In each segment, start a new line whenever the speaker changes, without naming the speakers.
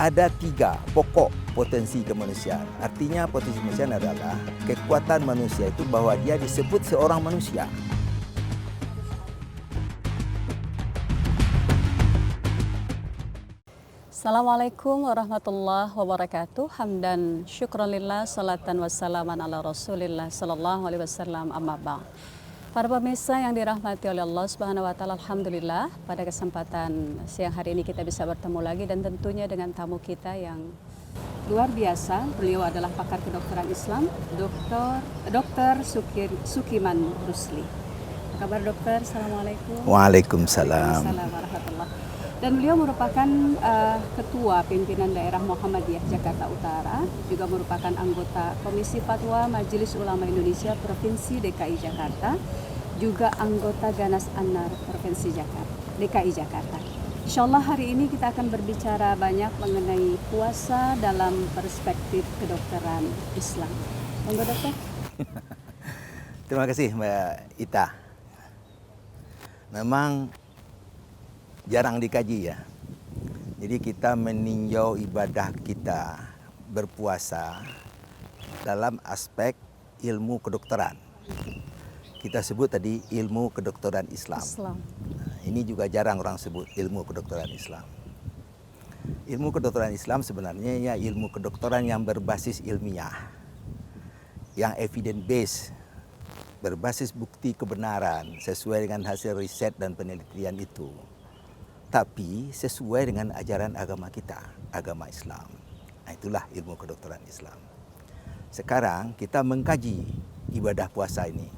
Ada 3 pokok potensi kemanusiaan. Artinya potensi kemanusiaan adalah kekuatan manusia itu bahwa dia disebut seorang manusia.
Assalamualaikum warahmatullahi wabarakatuh. Hamdan syukranillah, salatan wassalaman ala rasulillah sallallahu alaihi wasallam, amma ba'd. Para pemirsa yang dirahmati oleh Allah Subhanahu wa taala, alhamdulillah pada kesempatan siang hari ini kita bisa bertemu lagi dan tentunya dengan tamu kita yang luar biasa. Beliau adalah pakar kedokteran Islam, Dr. Sukiman Rusli. Apa kabar dokter? Assalamualaikum.
Waalaikumsalam.
Waalaikumsalam warahmatullahi. Dan beliau merupakan Ketua Pimpinan Daerah Muhammadiyah Jakarta Utara, juga merupakan anggota Komisi Fatwa Majelis Ulama Indonesia Provinsi DKI Jakarta, juga anggota Ganas Anar Provinsi DKI Jakarta. Insyaallah hari ini kita akan berbicara banyak mengenai puasa dalam perspektif kedokteran Islam. Monggo dokter.
Terima kasih Mbak Ita. Memang jarang dikaji ya. Jadi kita meninjau ibadah kita berpuasa dalam aspek ilmu kedokteran. Kita sebut tadi ilmu kedokteran Islam. Nah, ini juga jarang orang sebut ilmu kedokteran Islam. Ilmu kedokteran Islam sebenarnya ya ilmu kedokteran yang berbasis ilmiah, yang evidence based, berbasis bukti kebenaran sesuai dengan hasil riset dan penelitian itu. Tapi sesuai dengan ajaran agama kita, agama Islam. Nah, itulah ilmu kedokteran Islam. Sekarang kita mengkaji ibadah puasa ini.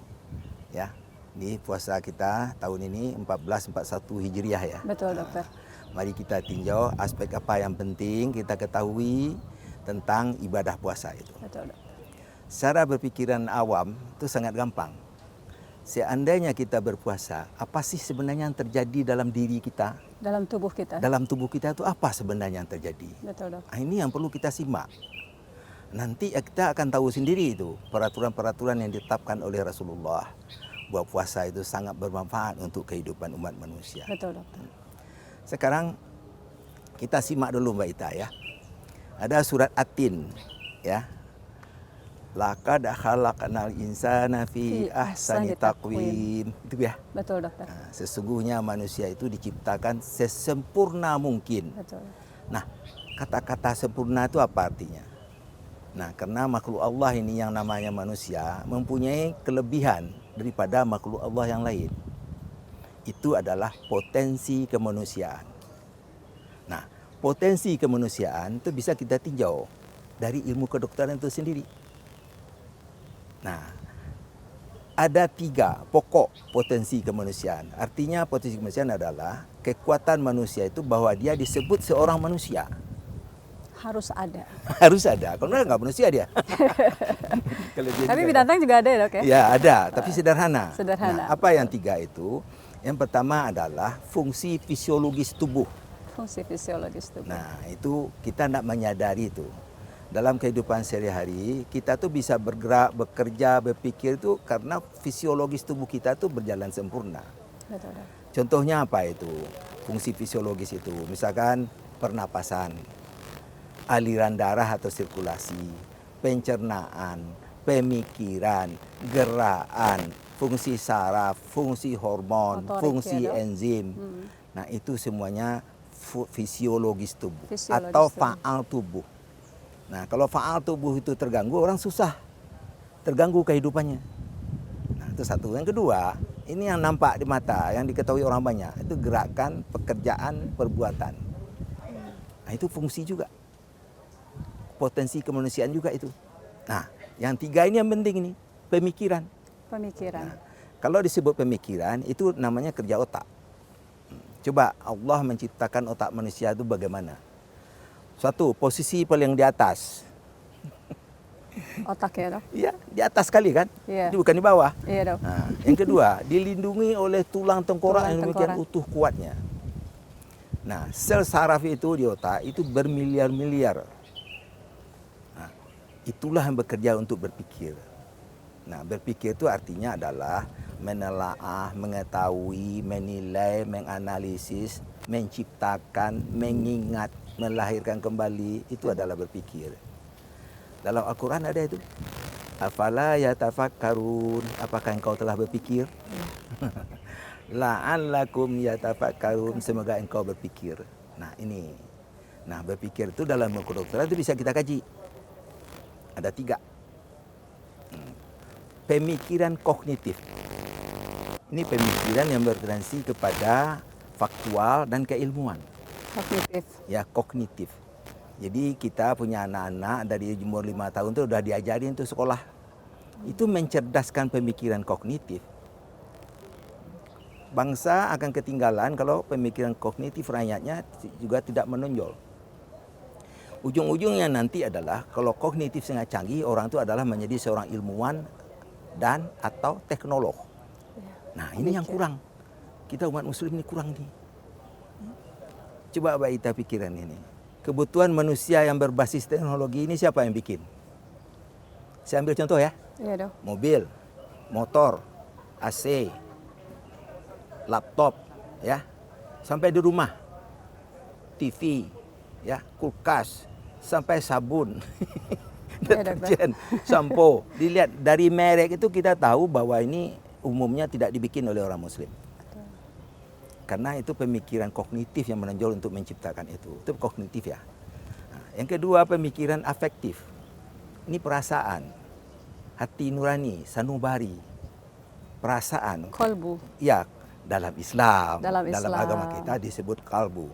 Ya, ini puasa kita tahun ini 1441 Hijriah ya.
Betul dokter.
Mari kita tinjau aspek apa yang penting kita ketahui tentang ibadah puasa itu.
Betul dokter.
Secara berpikiran awam itu sangat gampang. Seandainya kita berpuasa, apa sih sebenarnya yang terjadi dalam diri kita?
Dalam tubuh kita.
Dalam tubuh kita itu apa sebenarnya yang terjadi?
Betul dok.
Nah, ini yang perlu kita simak. Nanti kita akan tahu sendiri itu peraturan-peraturan yang ditetapkan oleh Rasulullah bahwa puasa itu sangat bermanfaat untuk kehidupan umat manusia.
Betul dokter.
Sekarang kita simak dulu Mbak Ita ya. Ada surat At-Tin ya. Laqad khalaqnal insana fi ahsani taqwim. Itu ya.
Betul dokter.
Nah, sesungguhnya manusia itu diciptakan sesempurna mungkin.
Betul.
Nah, kata-kata sempurna itu apa artinya? Nah, karena makhluk Allah ini yang namanya manusia mempunyai kelebihan daripada makhluk Allah yang lain. Itu adalah potensi kemanusiaan. Nah, potensi kemanusiaan itu bisa kita tinjau dari ilmu kedokteran itu sendiri. Nah, ada 3 pokok potensi kemanusiaan. Artinya potensi kemanusiaan adalah kekuatan manusia itu bahwa dia disebut seorang manusia.
Harus ada.
Harus ada, kalau nggak manusia dia.
Tapi binatang juga ada ya dok ya?
Ya ada, tapi sederhana.
Sederhana.
Nah, apa yang 3 itu? Yang pertama adalah fungsi fisiologis tubuh.
Fungsi fisiologis tubuh.
Nah, itu kita tidak menyadari itu. Dalam kehidupan sehari-hari, kita tuh bisa bergerak, bekerja, berpikir itu karena fisiologis tubuh kita tuh berjalan sempurna.
Betul, dok.
Contohnya apa itu? Fungsi fisiologis itu, misalkan pernapasan, aliran darah atau sirkulasi, pencernaan, pemikiran, gerakan, fungsi saraf, fungsi hormon,
Motorik,
fungsi
ya, dok?
enzim. Nah, itu semuanya fisiologis tubuh
Fisiologis
atau
tubuh.
faal tubuh. Nah, kalau faal tubuh itu terganggu, orang susah. Terganggu kehidupannya. Nah, itu satu. Yang kedua, ini yang nampak di mata, yang diketahui orang banyak. Itu gerakan, pekerjaan, perbuatan. Nah, itu fungsi juga. Potensi kemanusiaan juga itu. Nah, yang 3 ini yang penting ini, pemikiran.
Pemikiran.
Nah, kalau disebut pemikiran, itu namanya kerja otak. Coba Allah menciptakan otak manusia itu bagaimana? Suatu posisi paling di atas.
Otak ya dok?
Iya, di atas sekali kan?
Iya.
Itu bukan di bawah.
Iya dok.
Nah, yang kedua, dilindungi oleh tulang tengkorak yang demikian
tengkorak.
utuh kuatnya. Nah, sel saraf itu di otak itu bermiliar-miliar. Nah, itulah yang bekerja untuk berpikir. Nah, berpikir itu artinya adalah menelaah, mengetahui, menilai, menganalisis, menciptakan, mengingat. melahirkan kembali, itu adalah berpikir. Dalam Al-Quran ada itu. Afala yatafakkarun, apakah engkau telah berpikir? La'allakum yatafakkarun, semoga engkau berpikir. Nah ini. Nah berpikir itu dalam kedokteran itu bisa kita kaji. Ada 3. Pemikiran kognitif. Ini pemikiran yang bertransi kepada faktual dan keilmuan.
Kognitif.
Ya, kognitif. Jadi kita punya anak-anak dari umur 5 tahun itu sudah diajarin untuk sekolah. Itu mencerdaskan pemikiran kognitif. Bangsa akan ketinggalan kalau pemikiran kognitif rakyatnya juga tidak menonjol. Ujung-ujungnya nanti adalah kalau kognitif sangat canggih, orang itu adalah menjadi seorang ilmuwan dan atau teknolog. Nah ini yang kurang. Kita umat muslim ini kurang nih. Coba Mbak Ita pikiran ini. Kebutuhan manusia yang berbasis teknologi ini siapa yang bikin? Saya ambil contoh ya.
Iya dong.
Mobil, motor, AC, laptop, ya, sampai di rumah, TV, ya, kulkas, sampai sabun, deterjen, sampo. Dilihat dari merek itu kita tahu bahwa ini umumnya tidak dibikin oleh orang Muslim. Karena itu pemikiran kognitif yang menonjol untuk menciptakan itu. Itu kognitif ya. Nah, yang kedua pemikiran afektif. Ini perasaan, hati nurani, sanubari, perasaan.
Kolbu.
Ya, dalam Islam,
Dalam
agama kita disebut kalbu.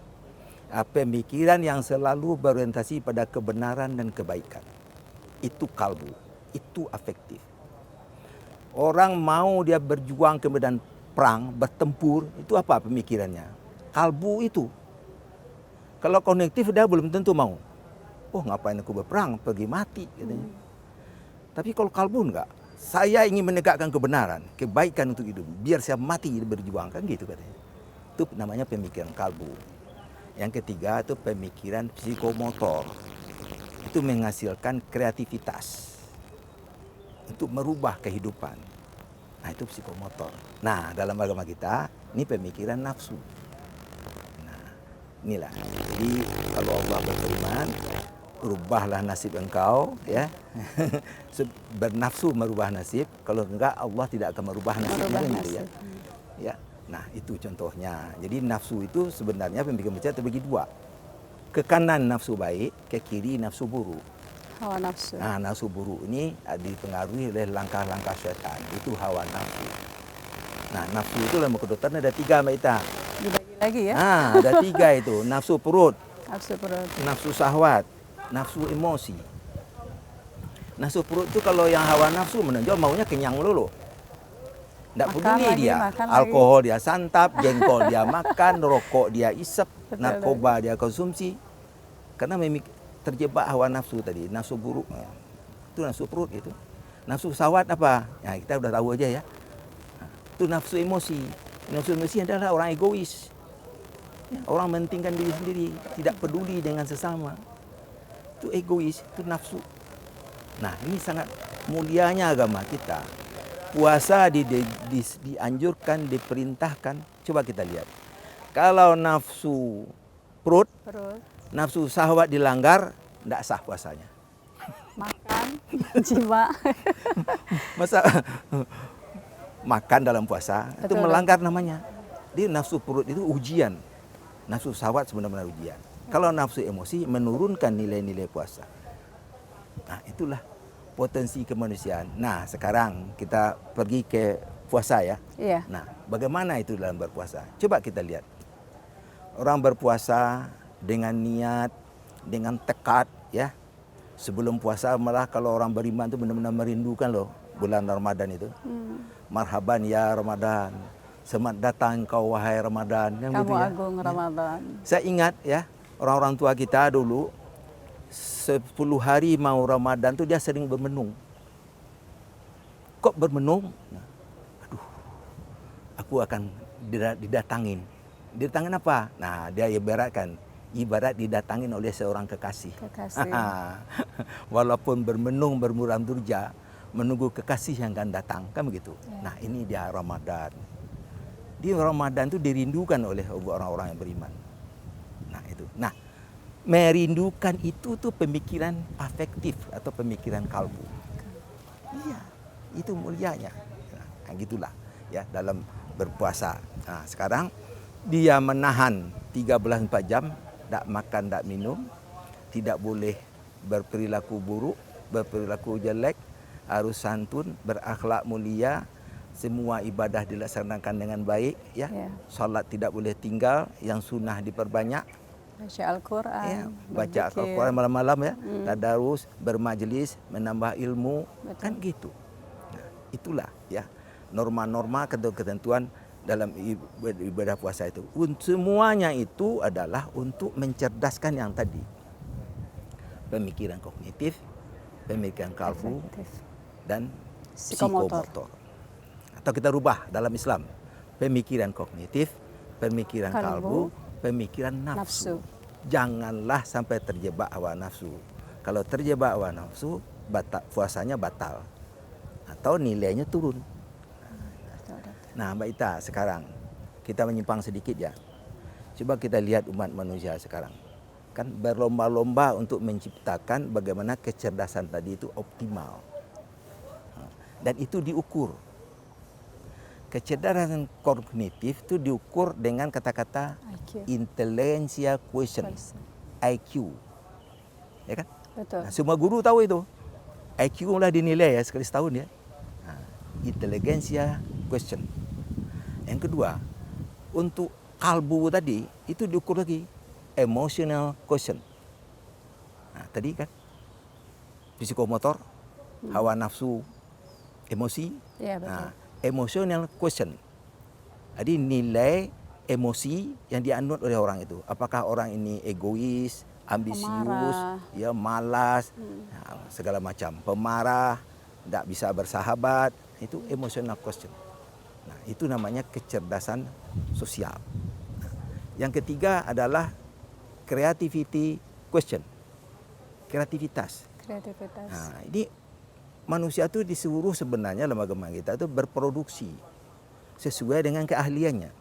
Pemikiran yang selalu berorientasi pada kebenaran dan kebaikan. Itu kalbu, itu afektif. Orang mau dia berjuang ke medan perang, bertempur, itu apa pemikirannya? Kalbu itu. Kalau kognitif dia belum tentu mau. Oh ngapain aku berperang, pergi mati katanya. Tapi kalau kalbu enggak, saya ingin menegakkan kebenaran, kebaikan untuk hidup, biar saya mati berjuang, kan gitu katanya. Itu namanya pemikiran kalbu. Yang ketiga itu pemikiran psikomotor. Itu menghasilkan kreativitas untuk merubah kehidupan. Nah itu psikomotor. Nah dalam agama kita ini pemikiran nafsu. Nah inilah. Jadi kalau Allah berfirman, rubahlah nasib engkau, ya. Bernafsu merubah nasib. Kalau enggak Allah tidak akan merubah nasib itu ya. Ya. Nah itu contohnya. Jadi nafsu itu sebenarnya pemikiran baca terbagi 2. Ke kanan nafsu baik, ke kiri nafsu buruk.
Hawa nafsu.
Nah, nafsu buruk ini dipengaruhi oleh langkah-langkah syaitan. Itu hawa nafsu. Nah, nafsu itu dalam kedokteran ada 3 Mbak Ita.
Dibagi lagi ya.
Nah, ada 3 itu. Nafsu perut,
Nafsu perut.
nafsu syahwat, nafsu emosi. Nafsu perut itu kalau yang hawa nafsu menonjol maunya kenyang dulu. Tidak peduli
lagi,
dia.
makan
Alkohol dia santap, jengkol dia makan, rokok dia isep,
Betul,
narkoba dia konsumsi. Karena terjebak hawa nafsu tadi, nafsu buruk. Itu nafsu perut itu. Nafsu syahwat apa? Ya, kita udah tahu aja ya. Itu nafsu emosi. Nafsu emosi adalah orang egois. Orang mementingkan diri sendiri, tidak peduli dengan sesama. Itu egois, itu nafsu. Nah, ini sangat mulianya agama kita. Puasa dianjurkan, diperintahkan. Coba kita lihat. Kalau nafsu perut, nafsu syahwat dilanggar, tidak sah puasanya.
Makan, jima.
Masa makan dalam puasa itu melanggar namanya. Di nafsu perut itu ujian. Nafsu syahwat sebenarnya ujian. Kalau nafsu emosi menurunkan nilai-nilai puasa. Nah, itulah potensi kemanusiaan. Nah, sekarang kita pergi ke puasa ya.
Iya.
Nah, bagaimana itu dalam berpuasa? Coba kita lihat. Orang berpuasa dengan niat, dengan tekad ya. Sebelum puasa malah kalau orang beriman itu benar-benar merindukan loh bulan Ramadan itu. Marhaban ya Ramadan. Selamat datang kau wahai Ramadan. Kan
Kamu
gitu ya.
agung Ramadan.
Saya ingat ya, orang-orang tua kita dulu 10 hari mau Ramadan tuh dia sering bermenung. Kok bermenung? Nah, aduh, aku akan didatangin. Didatangin apa? Nah, dia ibarat didatangin oleh seorang kekasih.
Kekasih.
Walaupun bermenung bermuram durja, menunggu kekasih yang akan datang, kan begitu. Nah, ini dia Ramadan. Di Ramadan itu dirindukan oleh orang-orang yang beriman. Nah, itu. Nah, merindukan itu tuh pemikiran afektif atau pemikiran kalbu. Iya, itu mulianya. Nah, gitulah ya dalam berpuasa. Nah, sekarang dia menahan 13-4 jam, tak makan, tak minum, tidak boleh berperilaku buruk, berperilaku jelek, harus santun, berakhlak mulia, semua ibadah dilaksanakan dengan baik, ya. Salat tidak boleh tinggal, yang sunnah diperbanyak.
Baca Al-Quran,
Ya, baca Al-Quran malam-malam ya, tadarus, bermajlis, menambah ilmu, kan gitu. Nah, itulah ya norma-norma ketentuan dalam ibadah puasa itu. Semuanya itu adalah untuk mencerdaskan yang tadi. Pemikiran kognitif, pemikiran kalbu, dan psikomotor. Atau kita rubah dalam Islam. Pemikiran kognitif, pemikiran kalbu, pemikiran nafsu. Janganlah sampai terjebak hawa nafsu. Kalau terjebak hawa nafsu, puasanya batal. Atau nilainya turun. Nah, Mbak Ita, sekarang kita menyimpang sedikit ya. Coba kita lihat umat manusia sekarang. Kan berlomba-lomba untuk menciptakan bagaimana kecerdasan tadi itu optimal. Dan itu diukur. Kecerdasan kognitif itu diukur dengan kata-kata intelligence quotient, IQ. Ya kan?
Betul.
Nah, semua guru tahu itu. IQ lah dinilai ya sekali setahun ya. Nah, intelligence quotient. Yang kedua, untuk kalbu tadi itu diukur lagi emotional quotient. Nah, tadi kan psikomotor, hawa nafsu, emosi.
Ya, betul.
Nah, emotional quotient. Jadi nilai emosi yang dianut oleh orang itu. Apakah orang ini egois, ambisius, ya malas, segala macam, pemarah, tidak bisa bersahabat, itu emotional quotient. Nah, itu namanya kecerdasan sosial. Nah, yang ketiga adalah creativity quotient. Kreativitas. Nah, ini manusia itu disuruh sebenarnya lembaga kita itu berproduksi sesuai dengan keahliannya.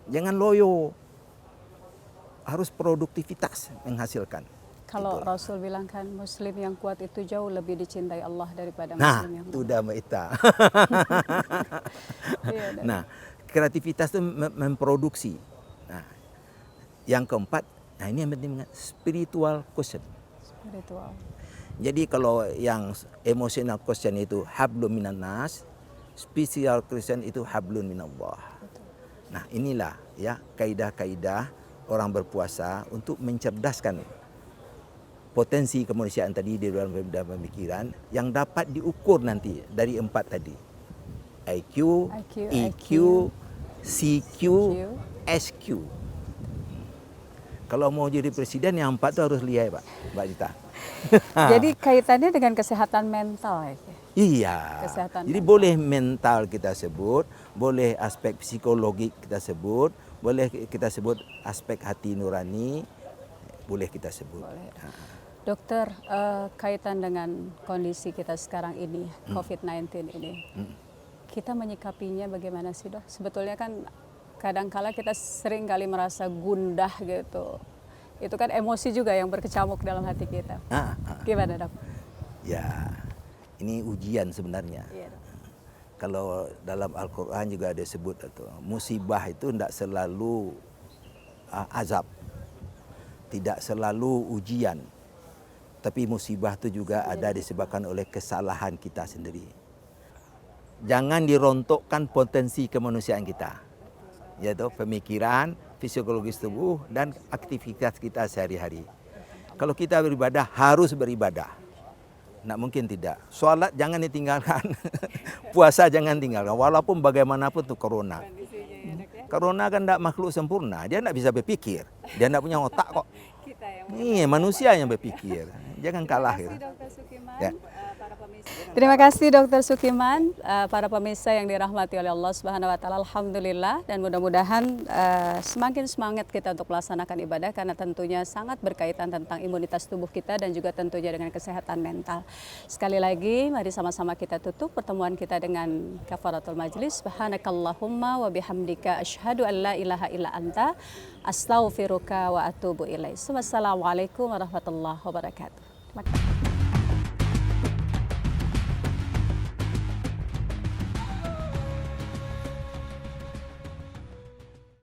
Jangan loyo. Harus produktivitas menghasilkan.
Kalau itulah. Rasul bilang kan muslim yang kuat itu jauh lebih dicintai Allah daripada
muslim
yang
itu udah Mbak Ita. Nah, kreativitas itu memproduksi. Nah, yang keempat, nah ini yang penting, spiritual quotient.
Spiritual.
Jadi kalau yang emotional quotient itu hablum minan nas, spiritual quotient itu hablun minallah. Nah, inilah ya kaidah-kaidah orang berpuasa untuk mencerdaskan potensi kemanusiaan tadi di dalam pemikiran yang dapat diukur nanti dari 4 tadi. IQ, EQ, CQ, SQ. Kalau mau jadi presiden yang 4 itu harus lihat, Mbak Dita.
Jadi kaitannya dengan kesehatan mental ya?
Iya.
Kesehatan
jadi
mental.
Boleh mental kita sebut, boleh aspek psikologi kita sebut, boleh kita sebut aspek hati nurani, boleh kita sebut. Boleh.
Dokter, kaitan dengan kondisi kita sekarang ini, COVID-19 ini, kita menyikapinya bagaimana sih, Dok? Sebetulnya kan kadangkala kita sering kali merasa gundah gitu. Itu kan emosi juga yang berkecamuk dalam hati kita. Gimana, Dok?
Ya, ini ujian sebenarnya.
Iya, Dok.
Kalau dalam Al-Quran juga ada sebut itu, musibah itu tidak selalu azab, tidak selalu ujian. Tapi musibah itu juga ada disebabkan oleh kesalahan kita sendiri. Jangan dirontokkan potensi kemanusiaan kita, yaitu pemikiran, fisiologis tubuh, dan aktivitas kita sehari-hari. Kalau kita beribadah, harus beribadah. Nggak mungkin tidak. Sholat jangan ditinggalkan. Puasa jangan tinggalkan. Walaupun bagaimanapun itu corona. Corona kan tidak makhluk sempurna. Dia tidak bisa berpikir. Dia tidak punya otak kok. Ini manusia yang berpikir. Jangan kalah.
Terima kasih, Dr. Sukiman. Ya. Para pemirsa Terima kasih Dr. Sukiman, para pemirsa yang dirahmati oleh Allah Subhanahu wa taala. Alhamdulillah, dan mudah-mudahan semakin semangat kita untuk melaksanakan ibadah karena tentunya sangat berkaitan tentang imunitas tubuh kita dan juga tentunya dengan kesehatan mental. Sekali lagi mari sama-sama kita tutup pertemuan kita dengan kafaratul majlis. Subhanakallahumma wa bihamdika asyhadu an la ilaha illa anta astaghfiruka wa atubu ilaik. Wassalamualaikum warahmatullahi wabarakatuh. Terima kasih.